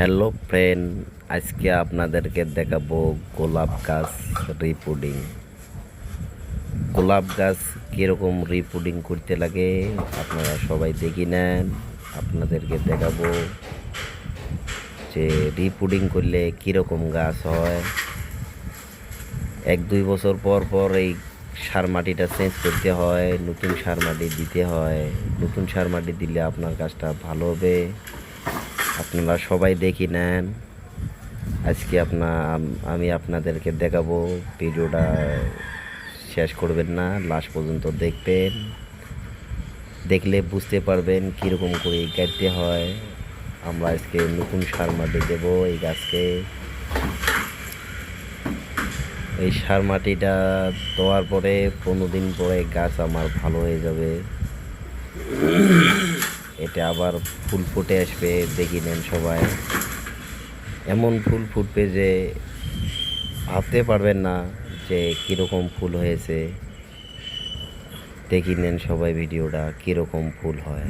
Hello friend, আজকে আপনাদেরকে দেখাবো গোলাপ গাছ রিপুডিং। গোলাপ গাছ কীরকম রিপুডিং করতে লাগে আপনারা সবাই দেখি নেন। আপনাদেরকে দেখাবো যে রিপুডিং করলে কীরকম গাছ হয়। 1-2 বছর পর পর এই সার মাটিটা চেঞ্জ করতে হয়, নতুন সার মাটি দিতে হয়। নতুন সার মাটি দিলে আপনার গাছটা ভালো হবে। আপনারা সবাই দেখি নেন। আজকে আমি আপনাদেরকে দেখাবো, ভিডিওটা শেষ করবেন না, লাস্ট পর্যন্ত দেখবেন। দেখলে বুঝতে পারবেন কীরকম করে গাড়তে হয়। আমরা আজকে নতুন সার মাটি দেবো এই গাছকে। এই সার মাটিটা দেওয়ার পরে 15 দিন পরে গাছ আমার ভালো হয়ে যাবে। এটা আবার ফুল ফুটে আসবে, দেখি নেন সবাই। এমন ফুল ফুটবে যে ভাবতে পারবেন না যে কীরকম ফুল হয়েছে। দেখি নেন সবাই ভিডিওটা, কীরকম ফুল হয়।